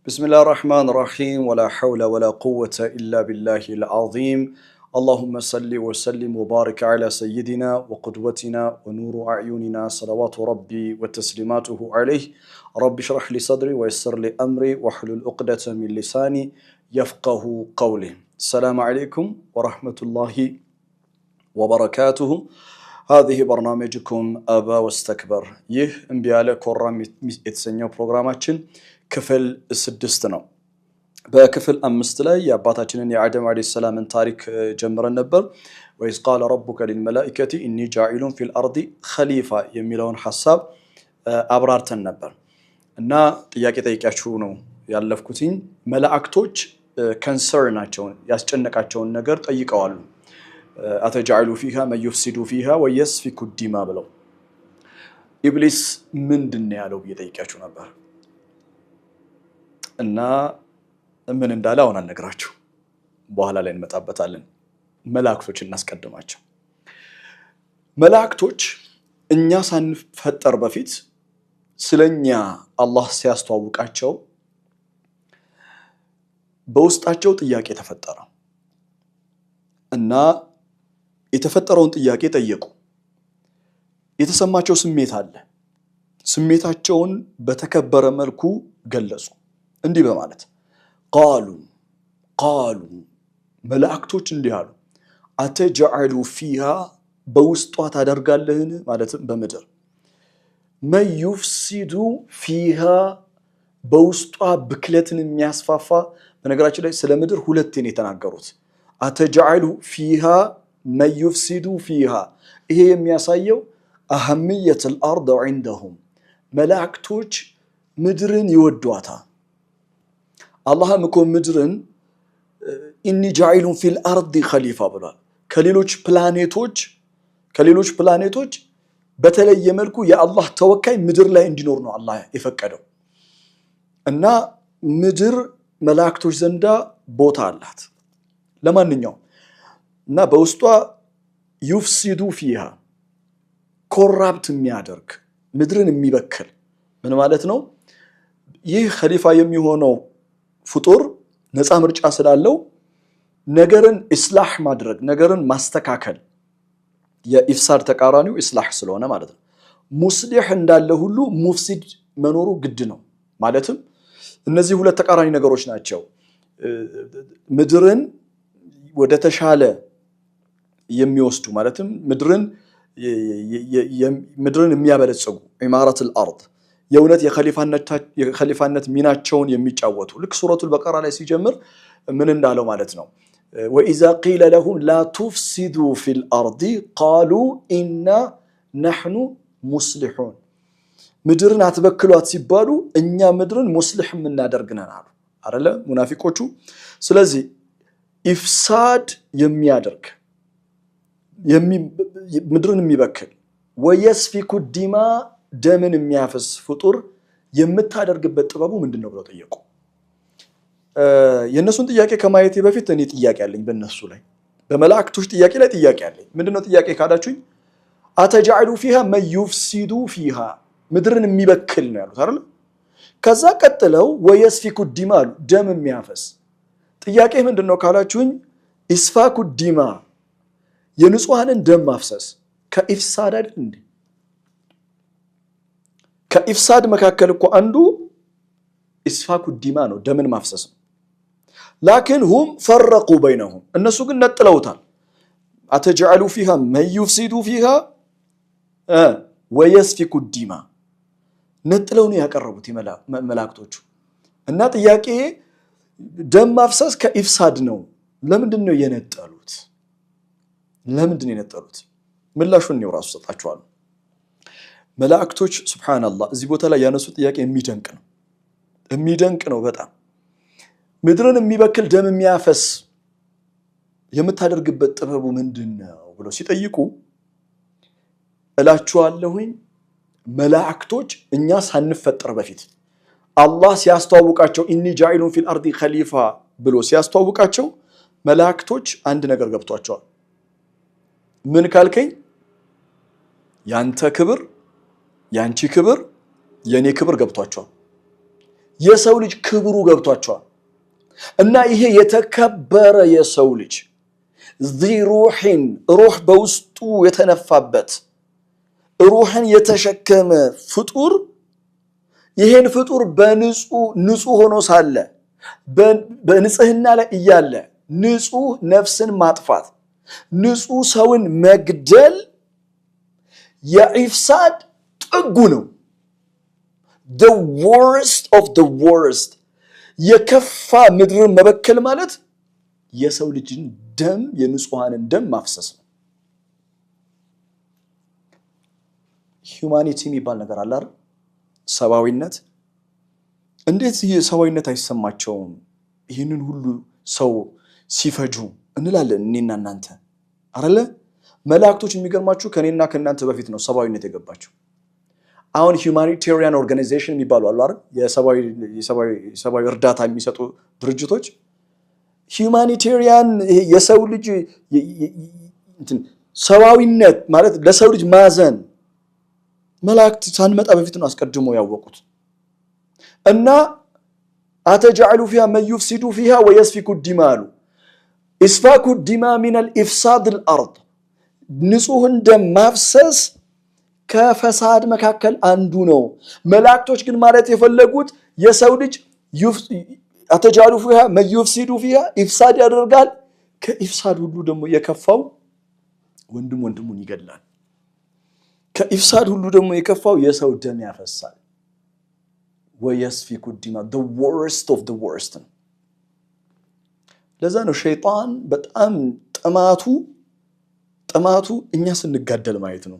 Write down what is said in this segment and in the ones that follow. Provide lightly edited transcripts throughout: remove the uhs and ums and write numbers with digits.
بسم الله الرحمن الرحيم ولا حول ولا قوة إلا بالله العظيم اللهم صل وسلم وبارك على سيدنا وقدوتنا ونور أعيننا صلوات ربي وتسليماته عليه رب اشرح لي صدري ويسر لي أمري واحلل عقدة من لساني يفقه قولي السلام عليكم ورحمة الله وبركاته هذه برنامجكم أبا واستكبر يه انبياله كورام يتسنيو بروغراماتشن ክፍል 6 ነው በክፍል 5 ላይ የአባታችንን የአደም አለይሂ ሰላምን ታሪክ ጀምረን ነበር ወይስ قال ربك للملائكه اني جاعل في الارض خليفه የሚለውን ሐሳብ አብራርተን ነበር እና ጥያቄ ጠይቂያችሁ ነው ያለፍኩትኝ መላእክቶች ኮንሰርናቸውን ያስጨነቃቸውን ነገር ጠይቀዋል አተጃሉ فيها من يفسد فيها ويسفك الدماء ብለው ኢብሊስ ምንድነው ያለው እየጠይቃችሁ ነበር እና ምን እንዳለ አሁን አነግራችሁ በኋላ ላይ እንመጣበታለን መላእክቶችን እናስቀድማቸው መላእክቶች እኛ ሳንፈጠር በፊት ስለኛ አላህ ሲያስተዋውቃቸው በውስጣቸው ጥያቄ ተፈጠረ እና የተፈጠረውን ጥያቄ ጠየቁ የተሰማቸው ስሜት አለ ስሜታቸውን በተከበረ መልኩ ገለጹ እንዲህ በማለት ቃሉ መላእክቶች እንዲህ አሉ አተጀዐሉ ፊሃ በውስጧ ታደርጋለህን ማለትም በመድር من يفسد فيها በውስጧ ብክለትን የሚያስፋፋ በነገራችን ላይ ስለ ምድር ሁለቴ ነው የተናገሩት አተጀዐሉ ፊሃ من يفسد فيها ይሄ የሚያሳየው أهمية الأرض عندهم መላእክቶች ምድርን ይወዷታል አላህም እኮ ምድርን ኢኒ ጃኢሉን ፊል አርዲ ኸሊፋ ብሏል ከሌሎች ፕላኔቶች በተለየ መልኩ የአላህ ተወካይ ምድር ላይ እንዲኖር ነው አላህ የፈቀደው እና ምድር መላእክቶች ዘንዳ ቦታ አላት ለማንኛውም እና በውስጧ يفسد فيها ኮራፕት የሚያደርግ ምድርን የሚበክል ምን ማለት ነው ይህ ኸሊፋ የሚሆነው ፍጡር ነፃ ምርጫ ስላለው ነገርን ኢስላህ ማድረግ ነገርን ማስተካከል የኢፍሳድ ተቃራኒው ኢስላህ ስለሆነ ማለት ነው ሙስሊህ እንዳለ ሁሉ ሙፍሲድ መኖሩ ግድ ነው ማለትም እነዚህ ሁለት ተቃራኒ ነገሮች ናቸው ምድርን ወደ ተሻለ የሚወስዱ ማለትም ምድርን የሚያበለጽጉ ኢማራት الارض የውነት የኸሊፋነት ሚናቸውን የሚጫወቱ ልክ ሱረቱል በቀራ ላይ ሲጀምር ምን እንዳለው ማለት ነው وإذا قيل لهم لا تفسدوا في الأرض قالوا إنا نحن مصلحون ምድርን አትበክሏት ሲባሉ እኛ ምድርን ሙስሊህ እናደርግናል አሉ አይደለ ሙናፊቆቹ ስለዚህ ኢፍሳድ የሚያደርግ ምድርን የሚበክል ወየስፊኩ ዲማ ደምን የሚያፈስ ፍጡር የምታደርግበት ጥበቡ ምንድነው ብለው ጠየቁ የነሱን ጥያቄ ከማየቴ በፊት እኔ ጥያቄ አለኝ በእነሱ ላይ በመላእክቶች ጥያቄ ላይ ጥያቄ አለኝ ምንድነው ጥያቄ ካላችሁኝ አተጃሉ فيها من يفسد فيها ምድርን የሚበክል ነው ያሉት አይደል ከዛ ቀጥለው ወየስፊኩ ዲማ ደም የሚያፈስ ጥያቄ ምንድነው ካላችሁኝ ኢስፋኩ ዲማ የንጹሃንን ደም ማፍሰስ ከኢፍሳድ አይደል እንዴ ከኢፍሳድ መካከል እኮ አንዱ ኢስፋኩ ዲማ ነው ደምን ማፍሰስ لكن هم فرقوا بينهم እነሱ ግን ነጥለውታል አተጀዐሉ فيها من يفسد فيها ويسفك الدماء ነጥለው ነው ያቀረቡት መላእክቶቹ እና ጥያቄ ደም ማፍሰስ ከኢፍሳድ ነው ለምንድን ነው የነጠሉት ምላሹን ነው ራሱ ሰጣቸዋል መላእክቶች ሱብሃንአላህ እዚህ ቦታ ላይ ያነሱ ጥያቄ የሚደንቅ ነው በጣም ምድርን የሚበክል ደም የሚያፈስ የምታደርግበት ጥበቡ ምንድነው ብሎ ሲጠይቁ እላችኋለሁኝ መላእክቶች እኛ ሳንፈጠር በፊት አላህ ሲያስተዋውቃቸው ኢኒ ጃኢሉን ፊል አርዲ ኸሊፋ ብሎ ሲያስተዋውቃቸው መላእክቶች አንድ ነገር ገብቷቸዋል ምን ካልከኝ ያንተ ክብር ያንቺ ክብር የኔ ክብር ገብቷቸዋል የሰው ልጅ ክብሩ ገብቷቸዋል እና ይሄ የተከበረ የሰው ልጅ ذي روح روح በውስጡ የተነፋበት ሩህን የተሸከመ ፍጡር ይሄን ፍጡር ንጹህ ሆኖ ሳለ በንጽህና ላይ እያለ ንጹህ ነፍስን ማጥፋት ንጹህ ሰውን መግደል የኢፍሳድ ጥጉ ነው the worst of the worst የከፋ ምድርን መበከል ማለት የሰው ልጅን ደም የንጹሃንን ደም ማፍሰስ ነው humanity የሚባል ነገር አለ አይደል ሰባዊነት እንዴት የሰባዊነት አይሰማቸውም ይሄንን ሁሉ ሰው ሲፈጁ እንላለን እኔና እናንተ አይደለ መላእክቶች የሚገርማችሁ ከኔና ከናንተ በፊት ነው ሰባዊነት የገባቸው አሁን humanitarian organization የሚባሉ አሉ አይደል የሰባዊ እርዳታ የሚሰጡ ድርጅቶች humanitarian የሰው ልጅ ሰባዊነት ማለት ለሰው ልጅ ማዘን መላእክት ሳንመጣ በፊት ነው አስቀድሞ ያወቁት እና አተجعلوا فيها من يفسد فيها ويسفك الدماء اسفاك الدماء من الافساد الارض ንጹህን ደም ማፍሰስ ከፈሳድ መካከል አንዱ ነው መላእክቶች ግን ማለት የፈለጉት የሰው ልጅ አተجعلوا فيها من يفسد فيها ኢፍሳድ ያደርጋል ከኢፍሳድ ሁሉ ደግሞ የከፋው ወንድሙን ይገድላል ከኢፍሳድ ሁሉ ደግሞ የከፋው የሰው ደም ያፈሳል ويسفك الدماء the worst of the worst ለዛ ነው ሸይጣን በጣም ጥማቱ እኛ ስንጋደል ማየት ነው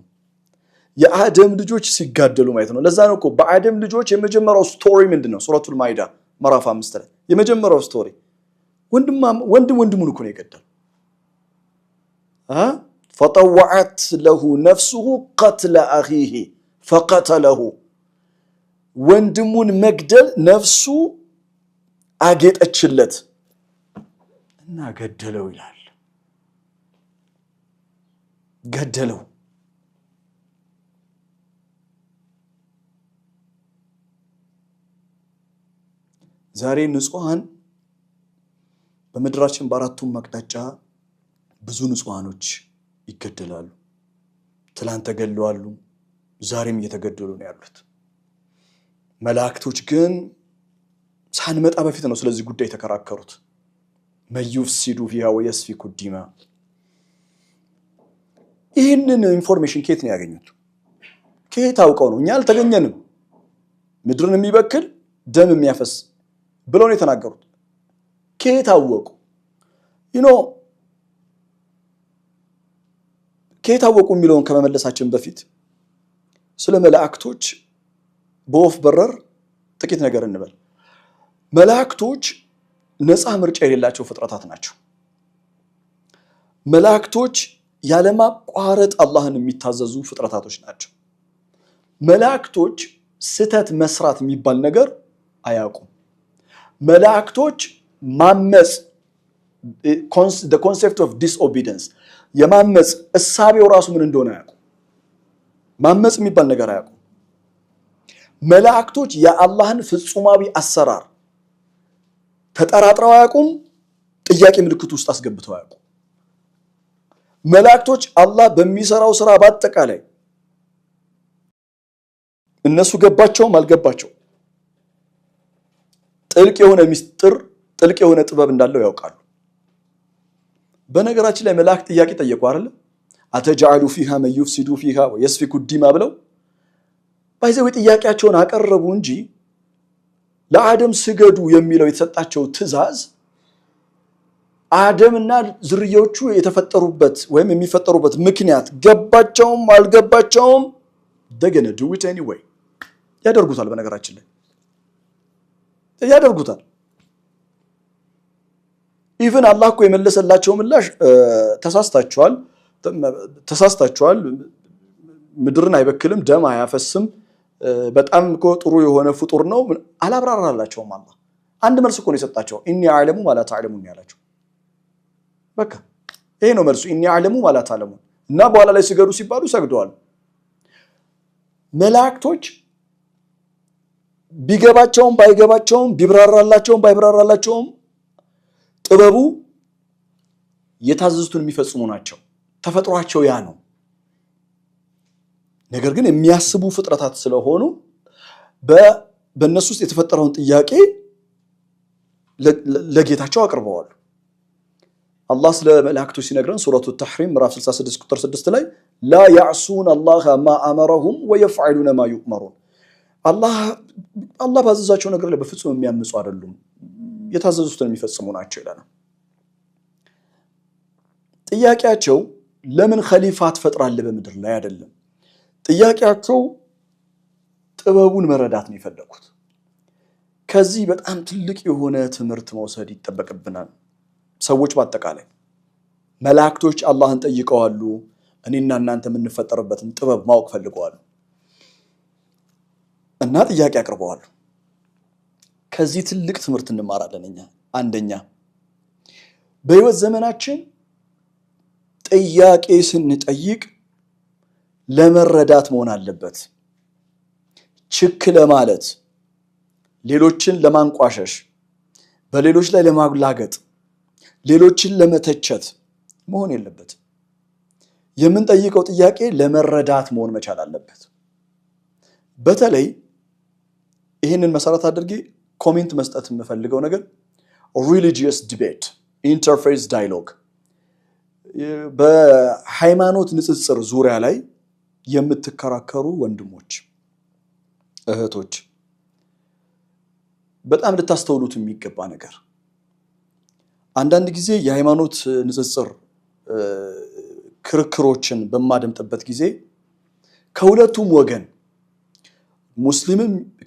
የአደም ልጆች ሲጋደሉ ማየት ነው ለዛ ነው እኮ በአደም ልጆች የመጀመሪያው ስቶሪ ምንድነው ሱረቱል ማኢዳ ምዕራፍ 5 ላይ የመጀመሪያው ስቶሪ ወንድሙን እኮ ነው የገደለው فطوعت له نفسه قتل اخيه فقتله ወንድሙን መግደል ነፍሱ አጌጠችለት እና ገደለው ይላል ገደለው ዛሬ ንጹሃን በመድራችን በአራቱም አቅጣጫ ብዙ ንጹሃኖች ይገደላሉ ትላንት ተገደሉአሉ ዛሬም እየተገደሉ ነው ያሉት መላእክቶች ግን ሳንመጣ በፊት ነው ስለዚህ ጉዳይ ተከራከሩት መዩፍሲዱ ፊሃ ወየስፊኩ ዲማ ይህንን ኢንፎርሜሽን ከየት ነው ያገኙት ከየት አውቀው ነው እኛ አልተገኘንም ምድርን የሚበክል ደም የሚያፈስ ብለው ነው የተናገሩት ከየት አወቁ ከየት አወቁ የሚለውን ከመመለሳችን በፊት ስለ መላእክቶች በወፍ በረር ጥቂት ነገር እንበል መላእክቶች ነፃ ምርጫ የሌላቸው ፍጥረታት ናቸው መላእክቶች ያለማቋረጥ አላህን የሚታዘዙ ፍጥረታቶች ናቸው መላእክቶች ስተት መስራት የሚባል ነገር አያውቁም መላእክቶች ማመጽ the concept of disobedience የማመጽ እሳቤው ራሱ ምን እንደሆነ አያውቁም ማመጽ የሚባል ነገር አያውቁም መላእክቶች የአላህን ፍጹማዊ አሰራር ተጠራጥረው አያውቁም ጥያቄ ምልክት ውስጥ አስገብተው አያውቁም መላእክቶች አላህ በሚሰራው ስራ በአጠቃላይ እነሱ ገባቸውም አልገባቸው ጥልቅ የሆነ ሚስጥር ጥልቅ የሆነ ጥበብ እንዳለው ያውቃሉ በነገራችን ላይ መላእክት ጥያቄ ጠየቁ አይደል አተجعلوا فيها من يفسد فيها ويسفك الدماء ብለው ባይዘው ጥያቄያቸውን አቀረቡ እንጂ ለአደም ስገዱ የሚለው የተሰጣቸው ትእዛዝ አደምና ዝርያዎቹ የተፈጠሩበት ወይም የሚፈጠሩበት ምክንያት ገባቸውም አልገባቸውም they're going to do it anyway ያደርጉታል በነገራችን ላይ ያደርጉታል even አላህ እኮ የመለሰላቸው ምላሽ ተሳስታችኋል ምድርን አይበክልም ደም አያፈስም በጣም እኮ ጥሩ የሆነ ፍጡር ነው አላብራራላቸውም አላህ አንድ መልስ እኮ ነው የሰጣቸው ኢኒ አዕለሙ ወላ ተዕለሙን ያላቸው በቃ ይሄ ነው መልሱ ኢኒ አዕለሙ ወላ ተዕለሙን እና በኋላ ላይ ሲገዱ ሲባሉ ሰግደዋል መላእክቶች ቢገባቸውም ባይገባቸውም ቢብራራላቸውም ባይብራራላቸውም ጥበቡ የታዘዙትን የሚፈጽሙ ናቸው ተፈጥሯቸው ያ ነው ነገር ግን የሚያስቡ ፍጥረታት ስለሆኑ በእነሱ ውስጥ የተፈጠረውን ጥያቄ ለጌታቸው አቅርበዋል አላህ ስለ መላእክቶች ሲነግረን ሱረቱ ተሕሪም ምዕራፍ 66 ቁጥር 6 ላይ لا يعصون الله ما امرهم ويفعلون ما يؤمرون አላህ ባዘዛቸው ነገር ላይ በፍጹም የሚያምፁ አይደሉም የታዘዙትን የሚፈጽሙ ናቸው ይላል ጥያቄያቸው ለምን ኸሊፋ ትፈጥራለህ በመድር ላይ አይደለም ጥያቄያቸው ጥበቡን መረዳት ነው የፈለኩት ከዚህ በጣም ትልቅ የሆነ ትምህርት መውሰድ ይተበቀብናል ሰዎች በአጠቃላይ መላእክቶች አላህን ጠይቀዋሉ እኔና እናንተ የምንፈጠርበትን ጥበብ ማወቅ ፈልገዋል እና ጥያቄ አቅርበዋል ከዚህ ትልቅ ትምህርት እንማራለን እኛ አንደኛ በህይወት ዘመናችን ጥያቄ ስንጠይቅ ለመረዳት መሆን አለበት ችክ ለማለት ሌሎችን ለማንቋሸሽ በሌሎች ላይ ለማግላገጥ ሌሎችን ለመተቸት መሆን የለበት የምንጠይቀው ጥያቄ ለመረዳት መሆን መቻል አለበት በተለይ ይሄንን መሰረት አድርጌ ኮሜንት መስጠት የምፈልገው ነገር religious debate interfaith dialogue በሃይማኖት ንጽጽር ዙሪያ ላይ የምትከራከሩ ወንድሞች እህቶች በጣም ልታስተውሉት የሚገባ ነገር አንዳንድ ጊዜ የሃይማኖት ንጽጽር ክርክሮችን በማደምጥበት ጊዜ ከሁለቱም ወገን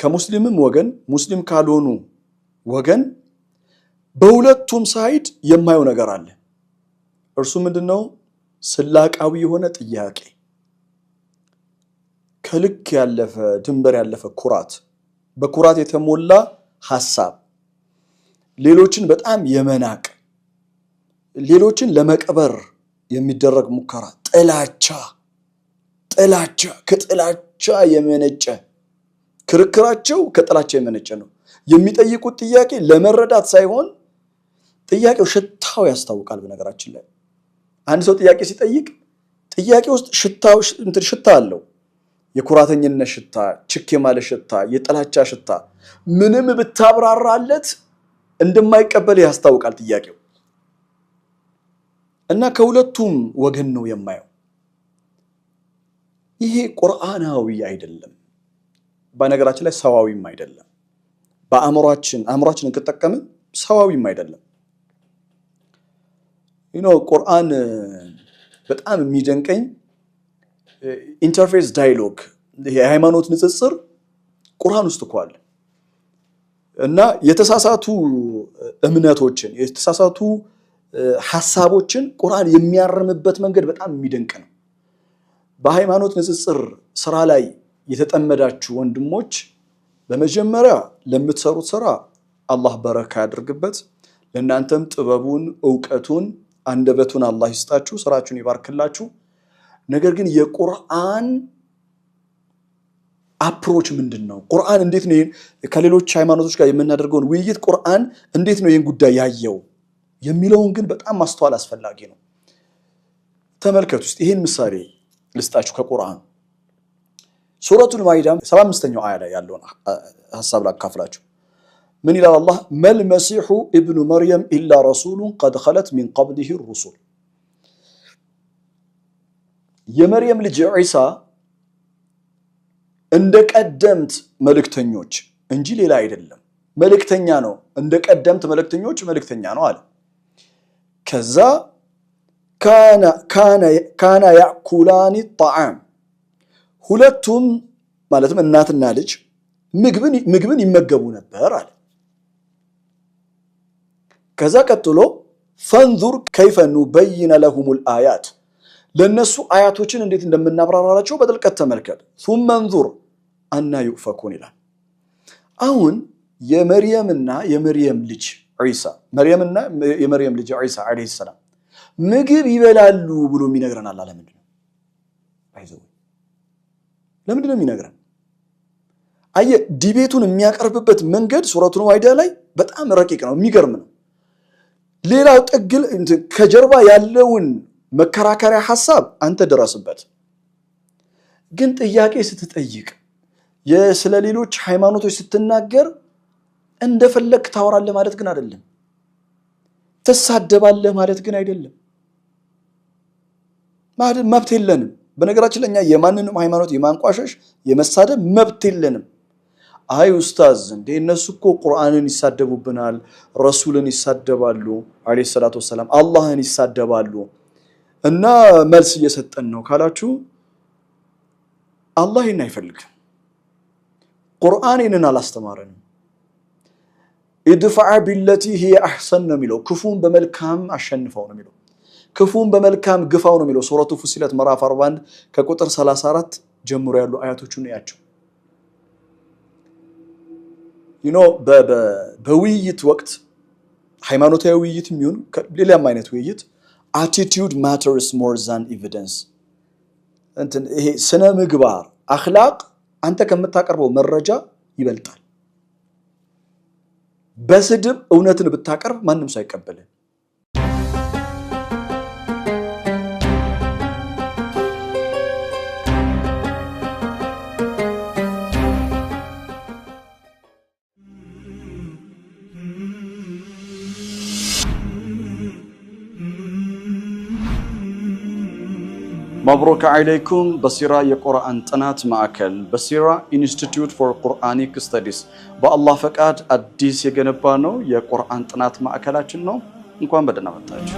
ከሙስሊምም ወገን ሙስሊም ካልሆኑ ወገን በሁለቱም ሳይድ የማየው ነገር አለ እርሱ ምንድነው ስላቃዊ የሆነ ጥያቄ ከልክ ያለፈ ድንበር ያለፈ ኩራት በኩራት የተሞላ ሐሳብ ሌሎችን በጣም የመናቅ ሌሎችን ለመቀበር የሚደረግ ሙከራ ከጥላቻ የመነጨ ክርክራቸው ከጥላቻ የመነጨ ነው የሚጠይቁት ጥያቄ ለመረዳት ሳይሆን ጥያቄው ሽታው ያስታውቃል በነገራችን ላይ አንድ ሰው ጥያቄ ሲጠይቅ ጥያቄ ውስጥ ሽታ አለው የኩራተኝነት ሽታ ችክ የማለት ሽታ የጥላቻ ሽታ ምንም ብታብራራለት እንደማይቀበል ያስታውቃል ጥያቄው እና ከሁለቱም ወገን ነው የማየው ይሄ ቁርአናዊ አይደለም በነገራችን ላይ ሰዋዊም አይደለም አእምሮአችንን ከተጠቀምን ሰዋዊም አይደለም ቁርአን በጣም የሚደንቀኝ ኢንተርፌስ ዳያሎግ የሃይማኖት ንጽጽር ቁርአን ውስጥ እኮ አለ እና የተሳሳቱ እምነቶችን የተሳሳቱ ሐሳቦችን ቁርአን የሚያርምበት መንገድ በጣም የሚደንቅ ነው በሃይማኖት ንጽጽር ስራ ላይ የተጠመዳችሁ ወንድሞች በመጀመሪያ ለምትሰሩት ስራ አላህ በረካ ያድርግበት ለእናንተም ጥበቡን ዕውቀቱን አንደበቱን አላህ ይስጣችሁ ስራችሁን ይባርክላችሁ ነገር ግን የቁርአን አፕሮች ምንድነው ቁርአን እንዴት ነው ከሌሎች ሃይማኖቶች ጋር የምናደርገውን ውይይት ቁርአን እንዴት ነው ይሄን ጉዳይ ያየው የሚለውን ግን በጣም ማስተዋል አስፈላጊ ነው ተመልከቱ እስቲ ይሄን ምሳሌ ልስጣችሁ ከቁርአን ሱረቱል ማኢዳ 75ኛው አያ ላይ ያለውን ሐሳብ ላካፍላችሁ من إلى الله ما المسيح ابن مريم إلا رسول قد خلت من قبله الرسل يا مريم ልጅ ዒሳ እንደቀደምት መልእክተኞች እንጂ ሌላ አይደለም መልእክተኛ ነው እንደቀደምት መልእክተኞች መልእክተኛ ነው አለ ከዛ ካና ያኩላኒ الطعام ሁለቱም ማለትም እናትና ልጅ ምግብን ይመገቡ ነበር አለ ከዛ ቀጥሎ فانظر كيف نبين لهم الآيات ለነሱ አያቶችን እንዴት እንደምናብራራላቸው በጥልቀት ተመልከት ثم انظر أن يؤفكون ይላል አሁን የመርየምና የመርየም ልጅ ዒሳ መርየምና የመርየም ልጅ ዒሳ አለይሂ ሰላም ምግብ ይበላሉ ብሎ የሚነግረናል ለምንድነው አይዘው ለምንድነው የሚነግረን አየ ዲቤቱን የሚያቀርብበት መንገድ ሱረቱል ማኢዳ ላይ በጣም ረቂቅ ነው የሚገርም ነው ሌላው ጥግል ከጀርባ ያለውን መከራከሪያ ሐሳብ አንተ ድረስበት ግን ጥያቄ ስትጠይቅ የስለሌሎች ሃይማኖቶች ስትናገር እንደፈለክ ታወራለህ ማለት ግን አይደለም ተሳደባለህ ማለት ግን አይደለም ማለት መብት የለንም በነገራችን ላይ እኛ የማንንም ሃይማኖት የማንቋሸሽ የመሳደብ መብት የለንም አይ ኡስታዝ እንዴ እነሱ እኮ ቁርአንን ይሳደቡብናል ረሱልን ይሳደባሉ አለይሂ ሰላቱ ወሰለም አላህን ይሳደባሉ እና መልስ እየሰጠን ነው ካላችሁ አላህ ይሄን አይፈልግም ቁርአንን አላስተማረንም ኢድፈዕ ቢለቲ ሂየ አህሰን ነው የሚለው ክፉን በመልካም አሸንፈው ነው የሚለው ክፉን በመልካም ግፋው ነው የሚለው ሱረቱ ፉሲለት ምዕራፍ 41 ከቁጥር 34 ጀምሮ ያሉ አያቶቹን ያያቸው በውይይት ወቅት ሃይማኖታዊ ውይይት የሚሆን ሌላም አይነት ውይይት attitude matters more than evidence ይሄ ስነ ምግባር አኽላቅ አንተ ከምታቀርበው መረጃ ይበልጣል በስድብ እውነትን ብታቀርብ ማንንም ሳይቀበል مبروك عليكم بصيرة የቁርአን ጥናት ማዕከል በሲራ ኢንስቲትዩት ፎር ቁርአኒክ ስተዲስ በአላህ ፈቃድ አዲስ የገነባ ነው የቁርአን ጥናት ማዕከላችን ነው እንኳን በደህና መጣችሁ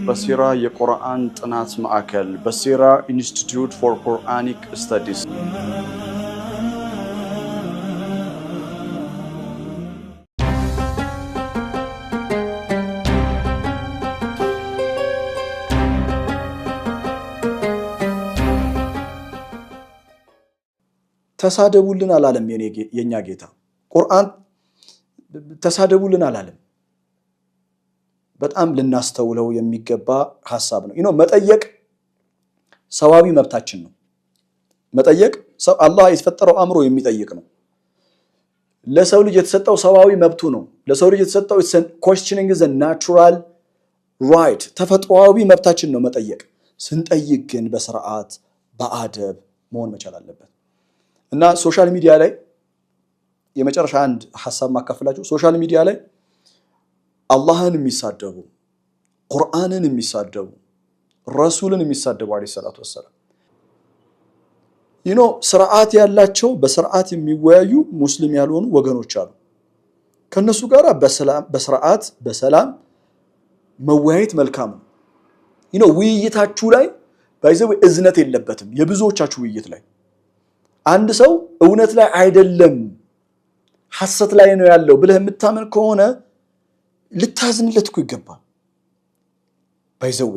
በሲራ የቁርአን ጥናት ማዕከል በሲራ ኢንስቲትዩት ፎር ቁርአኒክ ስተዲስ ተሳደቡልን አላለም የኛ ጌታ ቁርአን ተሳደቡልን አላለም በጣም ልናስተውለው የሚገባ ሐሳብ ነው መጠየቅ ሰዋዊ መብታችን ነው መጠየቅ አላህ የተፈጠረው አምሮ የሚጠይቅ ነው ለሰው ልጅ የተሰጠው ሰዋዊ መብቱ ነው ለሰው ልጅ የተሰጠው questioning is a natural right ተፈጥሯዊ መብታችን ነው መጠየቅ ስንጠይቅ ግን በስርዓት በአደብ መሆን መቻል አለበት እና ሶሻል ሚዲያ ላይ የመጨረሻ አንድ ሐሳብ ማካፈላችሁ ሶሻል ሚዲያ ላይ አላህን የሚሳደቡ ቁርአንን የሚሳደቡ ረሱልን የሚሳደቡ አለይሂ ሰላቱ ወሰለም ስርዓት ያላቸው በስርዓት የሚወያዩ ሙስሊም ያልሆኑ ወገኖች አሉ ከነሱ ጋር በስርዓት በሰላም መወያየት መልካም ነው ውይይታችሁ ላይ ባይዘው እዝነት የለበትም የብዙዎቻችሁ ውይይት ላይ አንድ ሰው እውነት ላይ አይደለም ሐሰት ላይ ነው ያለው ብለህ የምታመን ከሆነ ልታዝንለት እኮ ይገባል ባይዘው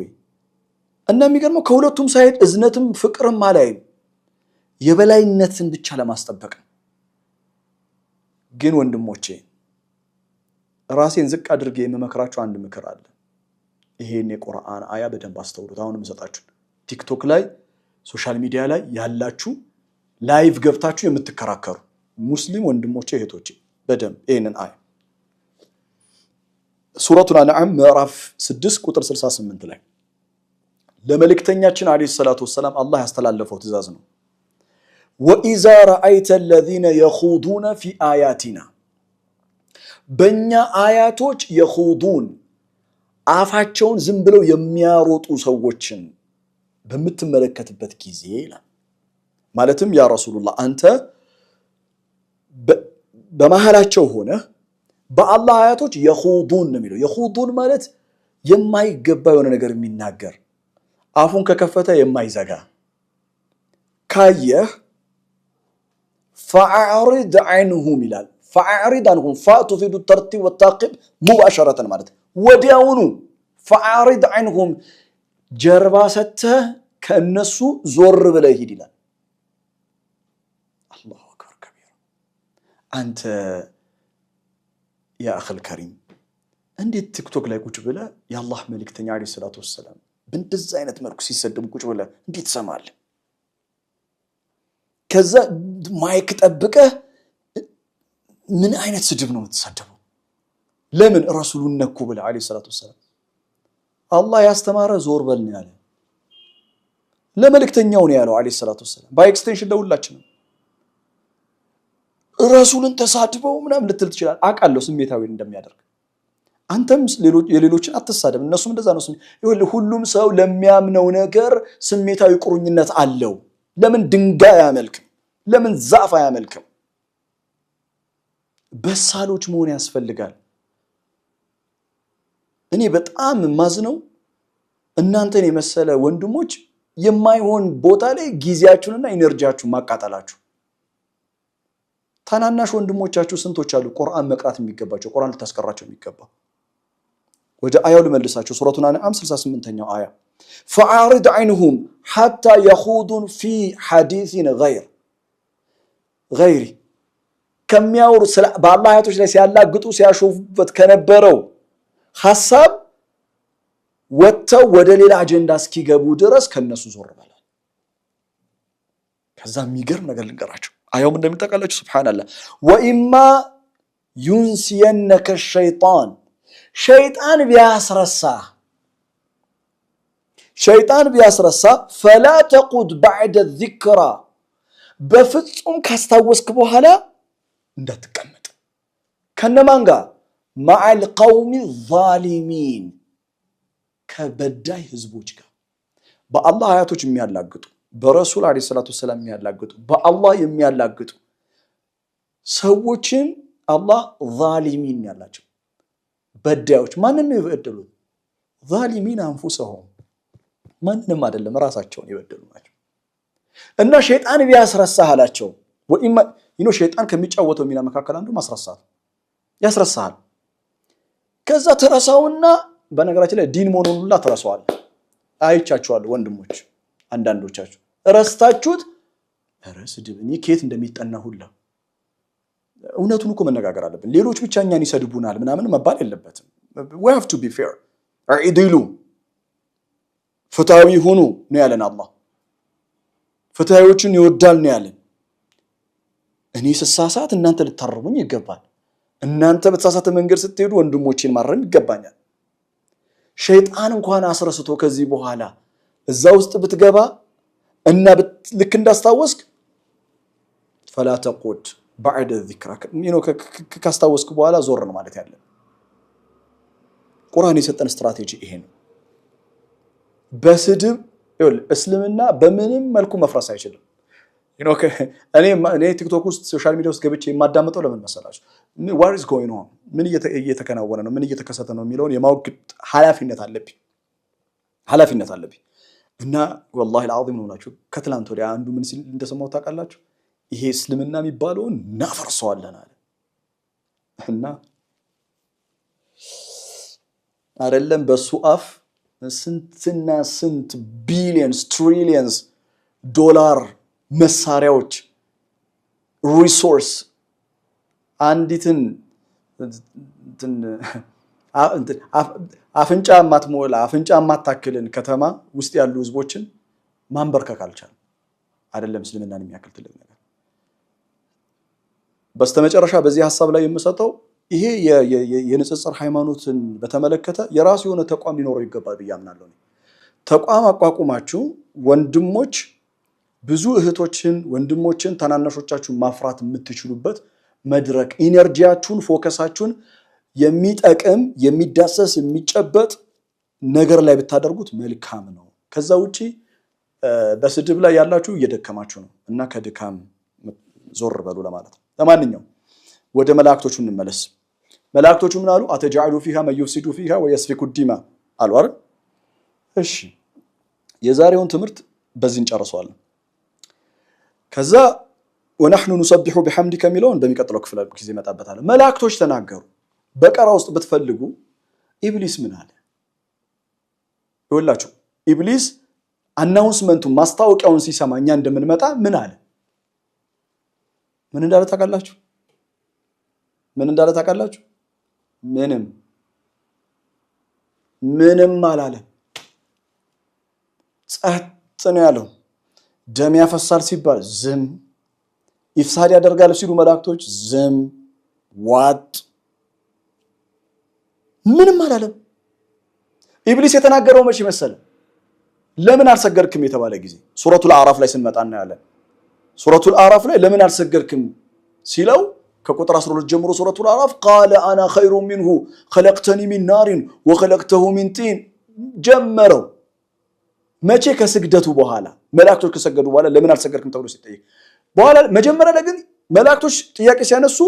እና የሚገርመው ከሁለቱም ሳይድ እዝነትም ፍቅርም አላይም የበላይነትን ብቻ ለማስጠበቅ ግን ወንድሞቼ ራሴን ዝቅ አድርጌ የምመክራችሁ አንድ ምክር አለ ይሄን የቁርአን አያ በደንብ አስተውሉት። አሁንም ሰጣችሁ ቲክቶክ ላይ ሶሻል ሚዲያ ላይ ያላችሁ ላይቭ ገብታችሁ የምትከራከሩ ሙስሊም ወንድሞቼ እህቶቼ በደንብ ይሄንን አያ ሱረቱል አንዓም ምዕራፍ 6 ቁጥር 68 ላይ ለመልእክተኛችን አለይሂ ሰላቱ ወሰለም አላህ ያስተላለፈው ትእዛዝ ነው። ወኢዛ ረአይተ الذين يخوضون في آياتنا በእኛ አያቶች የኹዱን አፋቸውን ዝም ብለው የሚያሮጡ ሰዎችን በምትመለከትበት ጊዜ ይላል። ማለትም ያ ረሱላህ አንተ በመሃላቸው ሆነ በአላህ አያቶች የኹዱን ነው የሚለው። የኹዱን ማለት የማይገባ የሆነ ነገር የሚናገር አፉን ከከፈተ የማይዘጋ ካየህ ፈአዕሪድ ዐንሁም ይላል። ፈአዕሪድ ዐንሁም ፋ ቱፊዱ ተርቲብ ወታቂብ ሙባሸረተን ማለት ወዲያውኑ ፈአዕሪድ ዐንሁም ጀርባ ሰጥተህ ከእነሱ ዞር ብለህ ሂድ ይላል። አላሁ አክበር ከቢራ። አንተ ያ አኺል ከሪም እንዴት ቲክቶክ ላይ ቁጭ ብለህ የአላህ መልእክተኛ አለይሂ ሰላቱ ወሰላም በእንደዚህ አይነት መልኩ ሲሰደቡ ቁጭ ብለህ እንዴት ትሰማለህ? ከዛ ማይክ ጠብቀህ ምን አይነት ስድብ ነው የምትሳደበው? ለምን ረሱሉን ነኩ ብለህ አለይሂ ሰላቱ ወሰላም አላህ ያስተማረ ዞር በል ነው ያለ። ለመልእክተኛው ነው ያለው አለይሂ ሰላቱ ወሰላም። ባይ ኤክስቴንሽን ለሁላችንም ረሱልን ተሳድበው ምናምን ልትል ትችላለህ። አውቃለሁ ስሜታዊ እንደሚያደርግ። አንተም የሌሎችን አትሳደብ፣ እነሱም እንደዛ ነው። ሁሉም ሰው ለሚያምነው ነገር ስሜታዊ ቁርኝነት አለው። ለምን ድንጋይ አያመልክም? ለምን ዛፍ አያመልክም? በሳሎች መሆን ያስፈልጋል። እኔ በጣም ማዝነው እናንተን የመሰለ ወንድሞች የማይሆን ቦታ ላይ ጊዜያችሁንና ኢነርጂያችሁን ማቃጠላችሁ። ታናናሽ ወንድሞቻችሁ ስንቶች አሉ ቁርአን መቅራት የሚገባቸው ቁርአን ልታስቀራቸው የሚገባ። ወደ አያው ልመልሳችሁ ሱረቱን አንዓም 68ኛው አያ ፈአዕሪድ ዐንሁም ሐታ የኹዱን ፊ ሐዲሲን ገይሪ ከሚያወሩ በአላህ አያቶች ላይ ሲያላግጡ ሲያሾፉበት ከነበረው ሐሳብ ወጥተው ወደ ሌላ አጀንዳ እስኪገቡ ድረስ ከነሱ ዞር በላል። ከዛ የሚገርም ነገር ልንገራችሁ። አያውም እንደሚጠቃላችሁ ሱብሃንአላህ ወኢማ ዩንሲየነከ ሸይጣን ቢያስረሳ ፈላ ተቁድ ባዕደ ዚክራ በፍጹም ካስታወስክ በኋላ እንዳትቀመጥ ከነማን ጋር መዐል ቀውሚ ዛሊሚን ከበዳይ ህዝቦች ጋር በአላህ አያቶች የሚያላግጡ በረሱል አለይሂ ሰላቱ ወሰላም የሚያላግጡ በአላህ የሚያላግጡ ሰዎችን አላህ ዛሊሚን ያላቸው በዳዮች። ማንን ነው የበደሉት? ዛሊሚን አንፉሰሁም ማንንም አይደለም ራሳቸውን የበደሉ ናቸው። እና ሸይጣን ቢያስረሳህ አላቸው ወኢማ ሸይጣን ከሚጫወተው ሚና መካከል አንዱ ማስረሳት ያስረሳሃል። ከዛ ተረሳውና በነገራችን ላይ ዲን መሆኑን ሁላ ተረሳዋል። አይቻችኋለሁ ወንድሞች አንዳንዶቻችሁ ረስታችሁት ስድብ እኔ ከየት እንደሚጠና ሁላ እውነቱን እኮ መነጋገር አለብን። ሌሎች ብቻ እኛን ይሰድቡናል ምናምን መባል የለበትም። we have to be fair አዒዲሉ ፍትሃዊ ሁኑ ነው ያለን አላህ። ፍትሃዊዎችን ይወዳል ነው ያለን። እኔ ስሳሳት እናንተ ልታረሙኝ ይገባል። እናንተ በተሳሳተ መንገድ ስትሄዱ ወንድሞቼን ማረም ይገባኛል። ሸይጣን እንኳን አስረስቶ ከዚህ በኋላ እዛ ውስጥ ብትገባ እና ልክ እንዳስታወስክ ፈላ ተቁድ ባዕደ ዚክራ ካስታወስክ በኋላ ዞር ነው ማለት ያለ። ቁርአን የሰጠን ስትራቴጂ ይሄ ነው። በስድብ እስልምና በምንም መልኩ መፍረስ አይችልም። እኔ ቲክቶክ ውስጥ ሶሻል ሚዲያ ውስጥ ገብቼ የማዳመጠው ለምን መሰላችሁ? what is going on ምን እየተከናወነ ነው ምን እየተከሰተ ነው የሚለውን የማወቅ ኃላፊነት አለብኝ። እና ወላሂ العظيم ነው ናችሁ ከትላንት ወዲያ አንዱ ምን ሲል እንደሰማው ታውቃላችሁ? ይሄ እስልምና የሚባለውን እናፈርሰዋለን አለ። እና አይደለም በሱ አፍ ስንትና ስንት ቢሊየንስ ትሪሊየንስ ዶላር መሳሪያዎች ሪሶርስ አንዲትን አፍንጫ ማትሞላ አፍንጫ ማታክልን ከተማ ውስጥ ያሉ ህዝቦችን ማንበርከክ አልቻለም አይደለም እስልምናን የሚያክል ትልቅ ነገር በስተመጨረሻ በዚህ ሐሳብ ላይ የምሰጠው ይሄ የንጽጽር ሃይማኖትን በተመለከተ የራሱ የሆነ ተቋም ሊኖረው ይገባል ብያምናለሁ ተቋም አቋቁማችሁ ወንድሞች ብዙ እህቶችን ወንድሞችን ታናናሾቻችሁን ማፍራት የምትችሉበት መድረክ ኢነርጂያችሁን ፎከሳችሁን የሚጠቅም የሚዳሰስ የሚጨበጥ ነገር ላይ ብታደርጉት መልካም ነው ከዛ ውጪ በስድብ ላይ ያላችሁ እየደከማችሁ ነው እና ከድካም ዞር በሉ ለማለት ለማንኛውም ወደ መላእክቶቹ እንመለስ መላእክቶቹ ምን አሉ አተጃሉ فيها من يفسد فيها ويسفك الدماء አሉ አይደል እሺ የዛሬውን ትምህርት በዚህ እንጨርሰዋለን ከዛ ونحن نسبح بحمدك ሚለውን በሚቀጥለው ክፍል ጊዜ መጣበታል መላእክቶች ተናገሩ በቀራ ውስጥ ብትፈልጉ ኢብሊስ ምን አለ ይወላችሁ ኢብሊስ አናውንስመንቱ ማስታወቂያውን ሲሰማኛ እንደምንመጣ ምን አለ ምን እንዳለ ታውቃላችሁ ምንም አላለ ጸጥ ነው ያለው ደም ያፈሳል ሲባል ዝም ኢፍሳድ ያደርጋል ሲሉ መላእክቶች ዝም ዋጥ ምንም አላለም ኢብሊስ የተናገረው መቼ መሰለ ለምን አልሰገድክም የተባለ ጊዜ ሱረቱል አዕራፍ ላይ ስንመጣና ያለ ሱረቱል አዕራፍ ላይ ለምን አልሰገድክም ሲለው ከቁጥር 12 ጀምሮ ሱረቱል አዕራፍ قال انا خير منه خلقتني من نار وخلقته من طين ጀመረው መቼ ከስግደቱ በኋላ መላእክቶች ከሰገዱ በኋላ ለምን አልሰገድክም ተብሎ ሲጠይቅ በኋላ መጀመሪያ ላይ ግን መላእክቶች ጥያቄ ሲያነሱ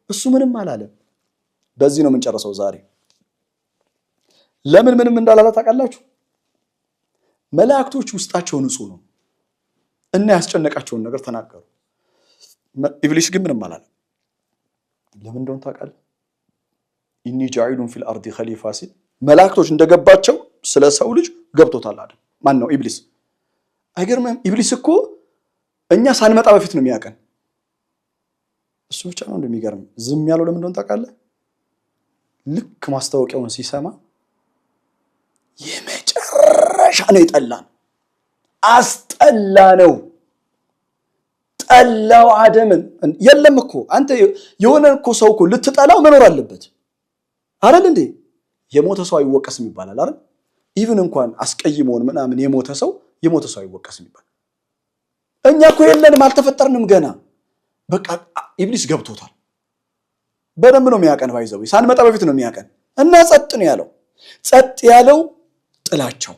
እሱ ምንም አላለም በዚህ ነው የምንጨርሰው ዛሬ ለምን ምንም እንዳላለ ታውቃላችሁ መላእክቶች ውስጣቸው ንጹህ ነው እና ያስጨነቃቸውን ነገር ተናገሩ ኢብሊስ ግን ምንም አላለም ለምን እንደሆነ ታውቃለህ ኢኒ ጃኢሉን ፊል አርዲ ኸሊፋ ሲል መላእክቶች እንደገባቸው ስለ ሰው ልጅ ገብቶታል አይደል ማን ነው ኢብሊስ አይገርምም ኢብሊስ እኮ እኛ ሳንመጣ በፊት ነው የሚያቀን እሱ ብቻ ነው እንደሚገርም ዝም ያለው ለምን እንደሆነ ታውቃለህ ልክ ማስታወቂያውን ሲሰማ የመጨረሻ ነው ይጠላን አስጠላ ነው ጠላው አደምን የለም እኮ አንተ የሆነ እኮ ሰው እኮ ልትጠላው መኖር አለበት አይደል እንዴ የሞተ ሰው አይወቀስም ይባላል አይደል ኢቭን እንኳን አስቀይሞን ምናምን የሞተ ሰው አይወቀስም ይባላል እኛ እኮ የለንም አልተፈጠርንም ገና በቃ ኢብሊስ ገብቶታል በደንብ ነው የሚያቀን ባይዘው ሳንመጣ በፊት ነው የሚያቀን እና ጸጥ ነው ያለው ጸጥ ያለው ጥላቸው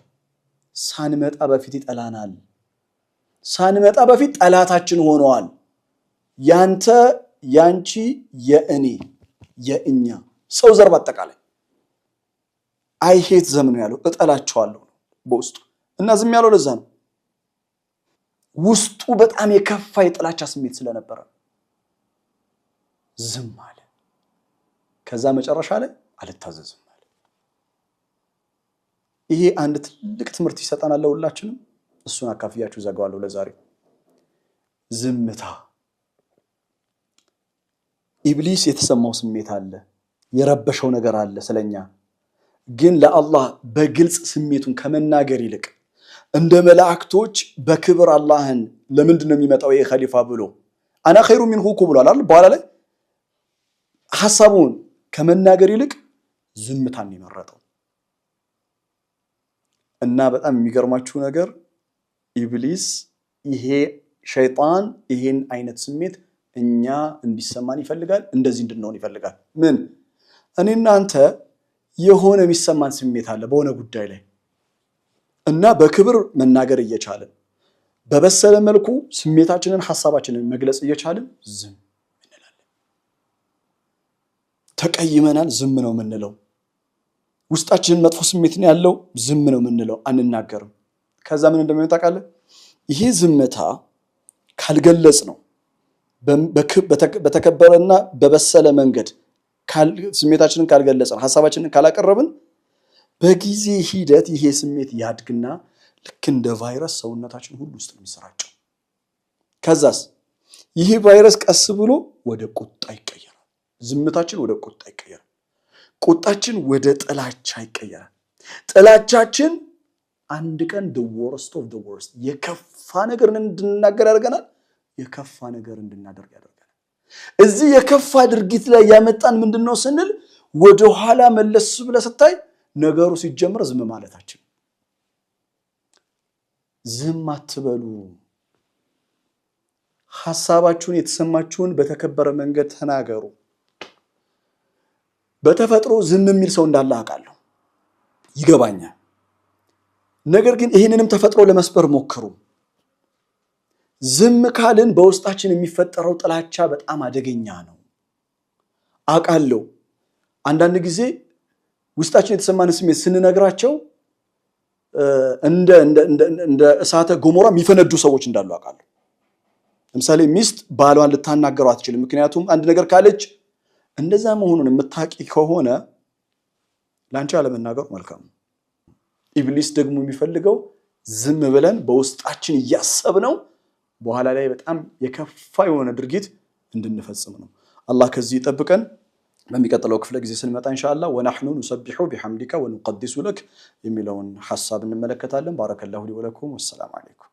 ሳንመጣ በፊት ይጠላናል ሳንመጣ በፊት ጠላታችን ሆነዋል ያንተ ያንቺ የእኔ የእኛ ሰው ዘር በአጠቃላይ አይሄት ዘመኑ ያለው እጠላቸዋለሁ በውስጡ እና ዝም ያለው ለዛ ነው ውስጡ በጣም የከፋ የጥላቻ ስሜት ስለነበረ ዝም አለ ከዛ መጨረሻ ላይ አልታዘዝም አለ ይሄ አንድ ትልቅ ትምህርት ይሰጣናል ለሁላችንም እሱን አካፍያችሁ ዘጋዋለሁ ለዛሬ ዝምታ ኢብሊስ የተሰማው ስሜት አለ የረበሸው ነገር አለ ስለኛ ግን ለአላህ በግልጽ ስሜቱን ከመናገር ይልቅ እንደ መላእክቶች በክብር አላህን ለምንድን ነው የሚመጣው ይሄ ኸሊፋ ብሎ انا خير منه ብሏል አይደል በኋላ ላይ ሐሳቡን ከመናገር ይልቅ ዝምታን ይመረጠው እና በጣም የሚገርማችሁ ነገር ኢብሊስ ይሄ ሸይጣን ይሄን አይነት ስሜት እኛ እንዲሰማን ይፈልጋል እንደዚህ እንድንሆን ይፈልጋል ምን እኔና አንተ የሆነ የሚሰማን ስሜት አለ በሆነ ጉዳይ ላይ እና በክብር መናገር እየቻለን በበሰለ መልኩ ስሜታችንን ሐሳባችንን መግለጽ እየቻለን ዝም እንላለን ተቀይመናል ዝም ነው የምንለው ውስጣችን መጥፎ ስሜት ነው ያለው ዝም ነው የምንለው አንናገርም ከዛ ምን እንደሚመጣ ቃል ይሄ ዝምታ ካልገለጽ ነው በተከበረና በበሰለ መንገድ ስሜታችንን ካልገለጽን ሐሳባችንን ካላቀረብን በጊዜ ሂደት ይሄ ስሜት ያድግና ልክ እንደ ቫይረስ ሰውነታችን ሁሉ ውስጥ የሚሰራጨው ከዛስ ይሄ ቫይረስ ቀስ ብሎ ወደ ቁጣ ይቀየራል ዝምታችን ወደ ቁጣ ይቀየራል ቁጣችን ወደ ጥላቻ ይቀየራል። ጥላቻችን አንድ ቀን the worst of the worst የከፋ ነገር እንድንናገር ያደርገናል። የከፋ ነገር እንድናደርግ ያደርገናል። እዚህ የከፋ ድርጊት ላይ ያመጣን ምንድነው ስንል ወደ ኋላ መለስ ብለህ ስታይ ነገሩ ሲጀምር ዝም ማለታችን። ዝም አትበሉ። ሐሳባችሁን የተሰማችሁን በተከበረ መንገድ ተናገሩ። በተፈጥሮ ዝም የሚል ሰው እንዳለ አውቃለሁ፣ ይገባኛል። ነገር ግን ይሄንንም ተፈጥሮ ለመስበር ሞክሩ። ዝም ካልን በውስጣችን የሚፈጠረው ጥላቻ በጣም አደገኛ ነው አውቃለሁ። አንዳንድ ጊዜ ውስጣችን የተሰማን ስሜት ስንነግራቸው እንደ እሳተ ገሞራ የሚፈነዱ ሰዎች እንዳሉ አውቃለሁ። ለምሳሌ ሚስት ባሏን ልታናገረው አትችልም፣ ምክንያቱም አንድ ነገር ካለች እንደዛ መሆኑን የምታቂ ከሆነ ላንቺ አለመናገር መልካም ነው። ኢብሊስ ደግሞ የሚፈልገው ዝም ብለን በውስጣችን ያሰብነው በኋላ ላይ በጣም የከፋ የሆነ ድርጊት እንድንፈጽም ነው። አላህ ከዚህ ይጠብቀን። በሚቀጥለው ክፍለ ጊዜ ስንመጣ ኢንሻአላህ ወነህኑ ንሰብሑ ቢሐምዲከ ወንቀድሱ ለክ የሚለውን ሐሳብ እንመለከታለን። ባረከላሁ ሊ ወለኩም ወሰላሙ አለይኩም።